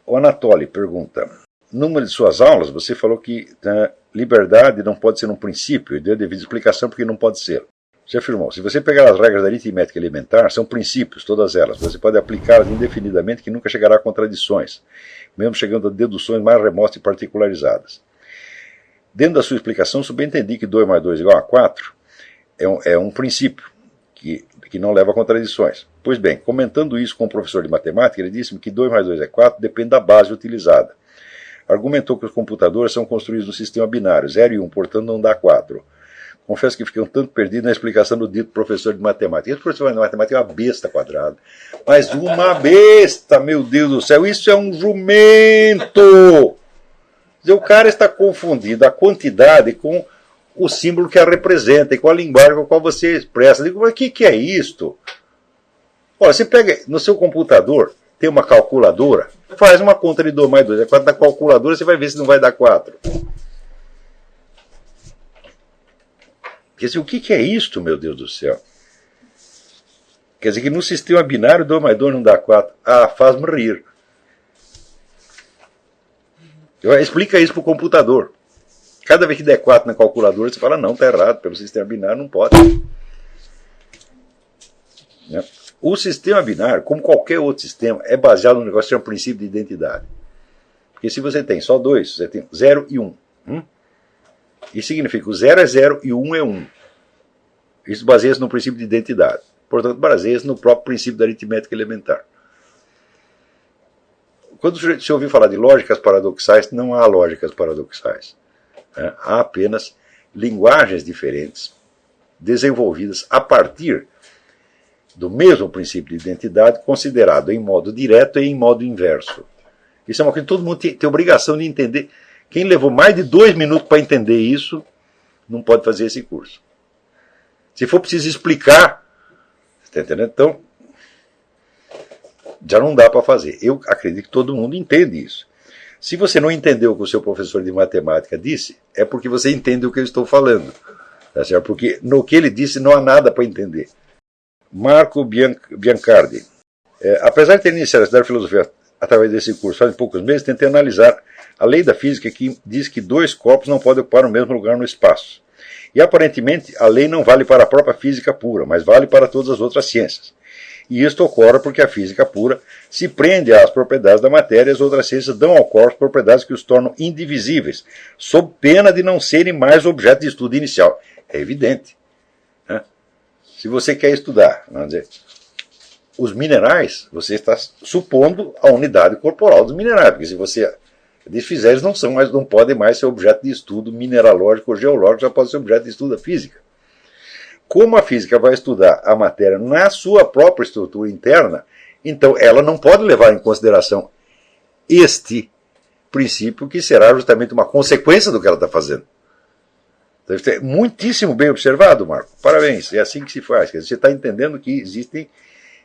O Anatoly pergunta, numa de suas aulas você falou que liberdade não pode ser um princípio e deu devida explicação porque não pode ser. Você afirmou, se você pegar as regras da aritmética elementar, são princípios, todas elas. Você pode aplicá-las indefinidamente que nunca chegará a contradições, mesmo chegando a deduções mais remotas e particularizadas. Dentro da sua explicação, subentendi que 2 mais 2 igual a 4 é um princípio que não leva a contradições. Pois bem, comentando isso com o professor de matemática, ele disse-me que 2 mais 2 é 4 depende da base utilizada. Argumentou que os computadores são construídos no sistema binário, 0 e 1, portanto não dá 4. Confesso que fiquei um tanto perdido na explicação do dito professor de matemática. Esse professor de matemática é uma besta quadrada. Mas uma besta, meu Deus do céu, isso é um jumento! O cara está confundindo a quantidade com o símbolo que a representa e com a linguagem com a qual você expressa. Eu digo, mas o que é isto? Olha, você pega no seu computador, tem uma calculadora, faz uma conta de 2 mais 2 é 4 da calculadora, você vai ver se não vai dar 4. Quer dizer, o que é isto, meu Deus do céu? Quer dizer que no sistema binário 2 mais 2 não dá 4. Ah, faz-me rir. Explica isso para o computador. Cada vez que der 4 na calculadora, você fala, não, está errado, pelo sistema binário não pode. O sistema binário, como qualquer outro sistema, é baseado no negócio que chama princípio de identidade. Porque se você tem só 2, você tem 0 e 1. Isso significa que o 0 é 0 e o 1 é 1. Isso baseia-se no princípio de identidade. Portanto, baseia-se no próprio princípio da aritmética elementar. Quando se ouviu falar de lógicas paradoxais, não há lógicas paradoxais. Há apenas linguagens diferentes, desenvolvidas a partir do mesmo princípio de identidade, considerado em modo direto e em modo inverso. Isso é uma coisa que todo mundo tem obrigação de entender. Quem levou mais de 2 minutos para entender isso, não pode fazer esse curso. Se for preciso explicar, está entendendo? Então, já não dá para fazer. Eu acredito que todo mundo entende isso. Se você não entendeu o que o seu professor de matemática disse, é porque você entende o que eu estou falando. Tá certo? Porque no que ele disse não há nada para entender. Marco Biancardi. Apesar de ter iniciado a estudar filosofia através desse curso faz poucos meses, tentei analisar a lei da física que diz que 2 corpos não podem ocupar o mesmo lugar no espaço. E aparentemente a lei não vale para a própria física pura, mas vale para todas as outras ciências. E isto ocorre porque a física pura se prende às propriedades da matéria e as outras ciências dão ao corpo propriedades que os tornam indivisíveis, sob pena de não serem mais objeto de estudo inicial. É evidente. Se você quer estudar, vamos dizer, os minerais, você está supondo a unidade corporal dos minerais, porque se você desfizer, eles não podem mais ser objeto de estudo mineralógico ou geológico, já pode ser objeto de estudo da física. Como a física vai estudar a matéria na sua própria estrutura interna, então ela não pode levar em consideração este princípio, que será justamente uma consequência do que ela está fazendo. Então, é muitíssimo bem observado, Marco. Parabéns, é assim que se faz. Quer dizer, você está entendendo que existem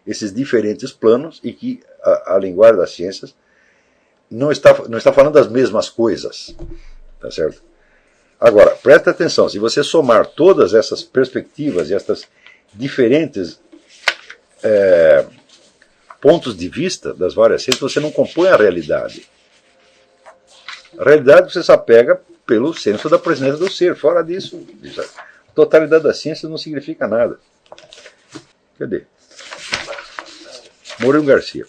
esses diferentes planos e que a linguagem das ciências não está falando das mesmas coisas. Tá certo? Agora, presta atenção, se você somar todas essas perspectivas e essas diferentes pontos de vista das várias ciências, você não compõe a realidade. A realidade você só pega pelo senso da presença do ser. Fora disso, a totalidade da ciência não significa nada. Cadê? Mourinho Garcia.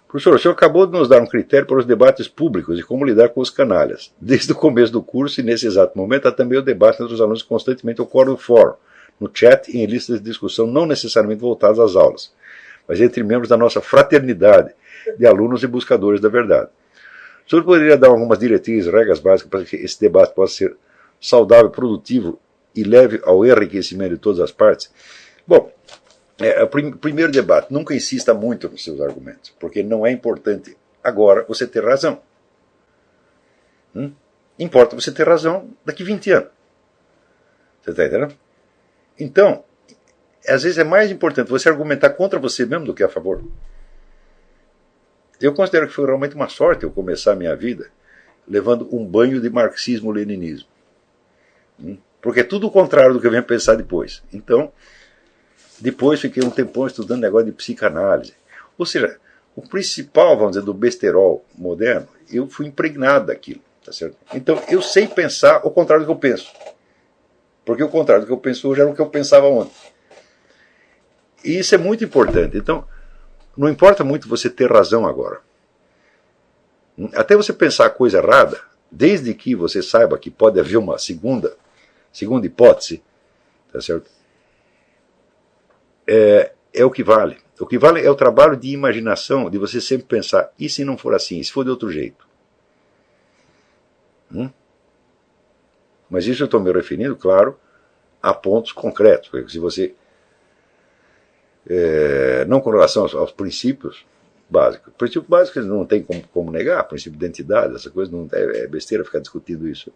Professor, o senhor acabou de nos dar um critério para os debates públicos e como lidar com os canalhas. Desde o começo do curso e nesse exato momento há também o debate entre os alunos que constantemente ocorre no fórum, no chat e em listas de discussão não necessariamente voltadas às aulas, mas entre membros da nossa fraternidade de alunos e buscadores da verdade. O senhor poderia dar algumas diretrizes, regras básicas para que esse debate possa ser saudável, produtivo e leve ao enriquecimento de todas as partes? Bom, o primeiro debate, nunca insista muito nos seus argumentos, porque não é importante agora você ter razão. Importa você ter razão daqui 20 anos. Você está entendendo? Então, às vezes é mais importante você argumentar contra você mesmo do que a favor. Eu considero que foi realmente uma sorte eu começar a minha vida levando um banho de marxismo-leninismo. Porque é tudo o contrário do que eu venho pensar depois. Então, depois fiquei um tempão estudando negócio de psicanálise. Ou seja, o principal, vamos dizer, do besterol moderno, eu fui impregnado daquilo. Tá certo? Então, eu sei pensar o contrário do que eu penso. Porque o contrário do que eu penso hoje era o que eu pensava ontem. E isso é muito importante. Então, não importa muito você ter razão agora. Até você pensar a coisa errada, desde que você saiba que pode haver uma segunda hipótese, tá certo? É o que vale. O que vale é o trabalho de imaginação, de você sempre pensar, e se não for assim, e se for de outro jeito? Mas isso eu estou me referindo, claro, a pontos concretos. Porque se você, não com relação aos princípios básicos. Princípios básicos não tem como negar, princípio de identidade, essa coisa, não é besteira ficar discutindo isso.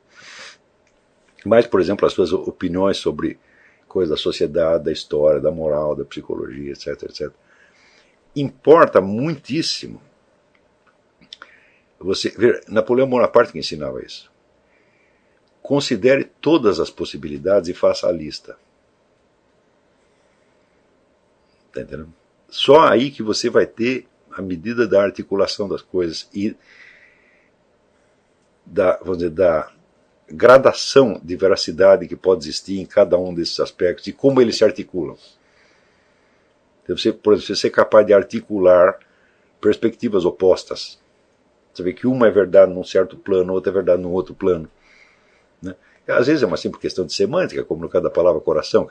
Mas, por exemplo, as suas opiniões sobre coisas da sociedade, da história, da moral, da psicologia, etc, etc. Importa muitíssimo você ver, Napoleão Bonaparte que ensinava isso. Considere todas as possibilidades e faça a lista. Está entendendo? Só aí que você vai ter a medida da articulação das coisas e vamos dizer, da gradação de veracidade que pode existir em cada um desses aspectos e como eles se articulam. Então, você, por exemplo, você ser capaz de articular perspectivas opostas. Você vê que uma é verdade num certo plano, outra é verdade num outro plano. Né? Às vezes é uma simples questão de semântica, como no caso da palavra coração.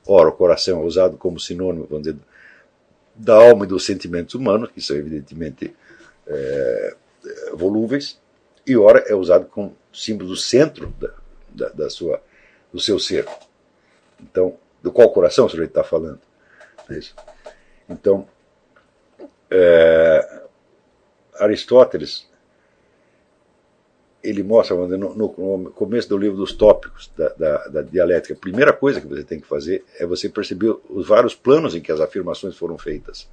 Ora, o coração é usado como sinônimo, vamos dizer, da alma e dos sentimentos humanos, que são evidentemente volúveis, e ora é usado como símbolo do centro do seu ser. Então, do qual coração o sujeito está falando? É isso. Então, Aristóteles, ele mostra no começo do livro dos tópicos da dialética, a primeira coisa que você tem que fazer é você perceber os vários planos em que as afirmações foram feitas.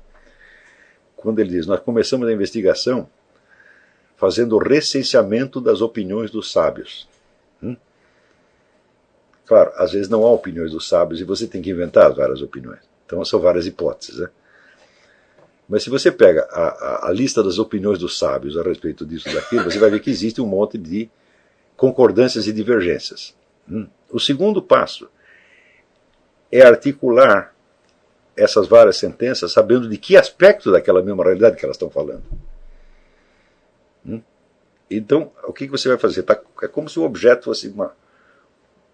Quando ele diz, nós começamos a investigação fazendo o recenseamento das opiniões dos sábios. Claro, às vezes não há opiniões dos sábios e você tem que inventar as várias opiniões. Então são várias hipóteses, né? Mas se você pega a lista das opiniões dos sábios a respeito disso e daquilo, você vai ver que existe um monte de concordâncias e divergências. O segundo passo é articular essas várias sentenças sabendo de que aspecto daquela mesma realidade que elas estão falando. Então, o que você vai fazer? É como se o objeto fosse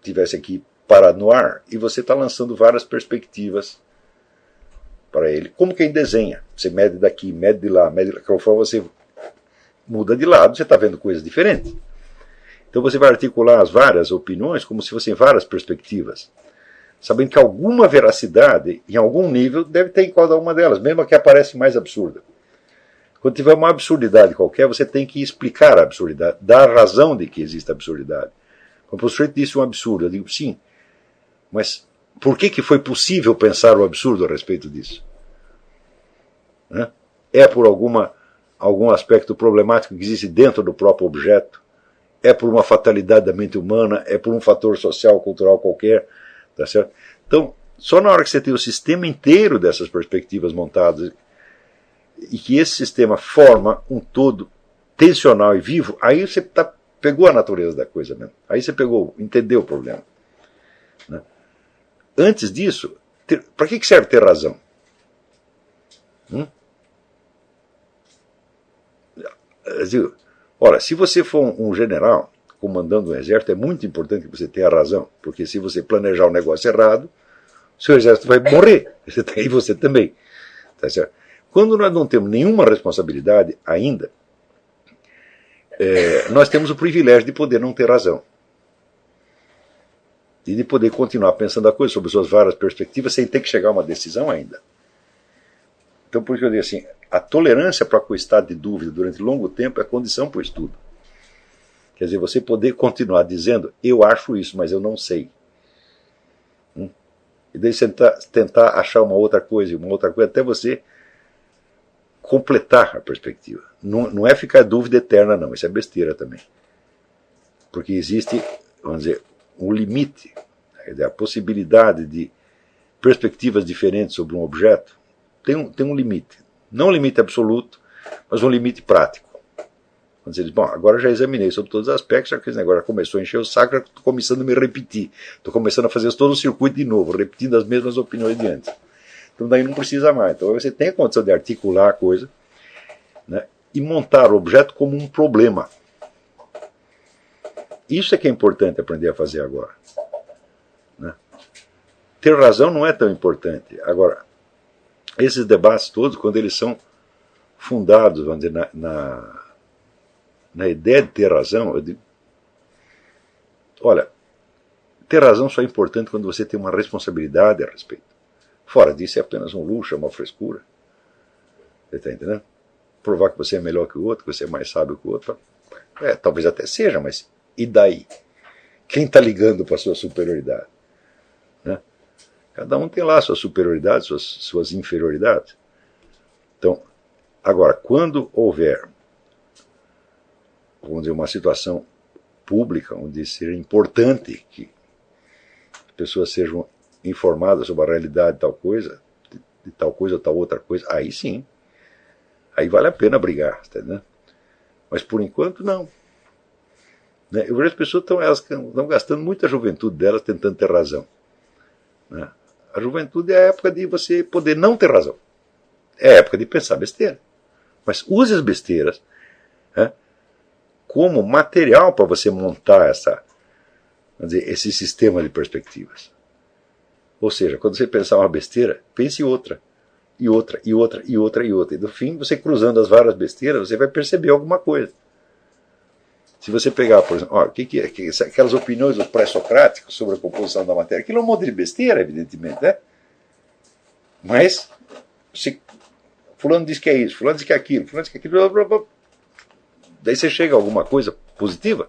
tivesse aqui parado no ar e você está lançando várias perspectivas para ele, como quem desenha. Você mede daqui, mede de lá, conforme você muda de lado, você está vendo coisas diferentes. Então você vai articular as várias opiniões como se fossem várias perspectivas, sabendo que alguma veracidade, em algum nível, deve ter em cada uma delas, mesmo a que aparece mais absurda. Quando tiver uma absurdidade qualquer, você tem que explicar a absurdidade, dar a razão de que existe absurdidade. Quando o sujeito disse um absurdo, eu digo, sim, mas por que foi possível pensar o absurdo a respeito disso? É por algum aspecto problemático que existe dentro do próprio objeto? É por uma fatalidade da mente humana? É por um fator social, cultural qualquer? Tá certo? Então, só na hora que você tem o sistema inteiro dessas perspectivas montadas e que esse sistema forma um todo tensional e vivo, aí você pegou a natureza da coisa mesmo. Aí você entendeu o problema. Né? Antes disso, para que serve ter razão? Ora, se você for um general comandando um exército, é muito importante que você tenha razão, porque se você planejar um negócio errado, seu exército vai morrer, e você também. Tá certo? Quando nós não temos nenhuma responsabilidade ainda, nós temos o privilégio de poder não ter razão. E de poder continuar pensando a coisa sobre suas várias perspectivas sem ter que chegar a uma decisão ainda. Então, por isso eu digo assim, a tolerância para o estado de dúvida durante longo tempo é condição para o estudo. Quer dizer, você poder continuar dizendo, eu acho isso, mas eu não sei. E daí você tentar achar uma outra coisa, até você completar a perspectiva. Não é ficar dúvida eterna, não. Isso é besteira também. Porque existe, vamos dizer, um limite, a possibilidade de perspectivas diferentes sobre um objeto tem um limite. Não um limite absoluto, mas um limite prático. Quando você diz, bom, agora já examinei sobre todos os aspectos, já que esse negócio já começou a encher o saco, já estou começando a me repetir. Estou começando a fazer todo o circuito de novo, repetindo as mesmas opiniões de antes. Então daí não precisa mais. Então você tem a condição de articular a coisa, né, e montar o objeto como um problema. Isso é que é importante aprender a fazer agora. Né? Ter razão não é tão importante. Agora, esses debates todos, quando eles são fundados, vamos dizer, na ideia de ter razão, eu digo, olha, ter razão só é importante quando você tem uma responsabilidade a respeito. Fora disso é apenas um luxo, é uma frescura. Você está entendendo? Provar que você é melhor que o outro, que você é mais sábio que o outro. Talvez até seja, mas e daí? Quem está ligando para a sua superioridade? Né? Cada um tem lá a sua superioridade, suas inferioridades. Então, agora, quando houver, vamos dizer, uma situação pública, onde seria importante que as pessoas sejam informadas sobre a realidade de tal coisa ou tal outra coisa, aí sim, aí vale a pena brigar, tá, né? Mas por enquanto não. Né? Eu vejo as pessoas estão gastando muita juventude delas tentando ter razão. Né? A juventude é a época de você poder não ter razão. É a época de pensar besteira. Mas use as besteiras, né, como material para você montar vamos dizer, esse sistema de perspectivas. Ou seja, quando você pensar uma besteira, pense outra, e outra, e outra, e outra, e outra. E no fim, você cruzando as várias besteiras, você vai perceber alguma coisa. Se você pegar, por exemplo, aquelas opiniões dos pré-socráticos sobre a composição da matéria, aquilo é um monte de besteira, evidentemente, né? Mas, fulano diz que é isso, fulano diz que é aquilo, fulano diz que é aquilo, blá, blá, blá. Daí você chega a alguma coisa positiva.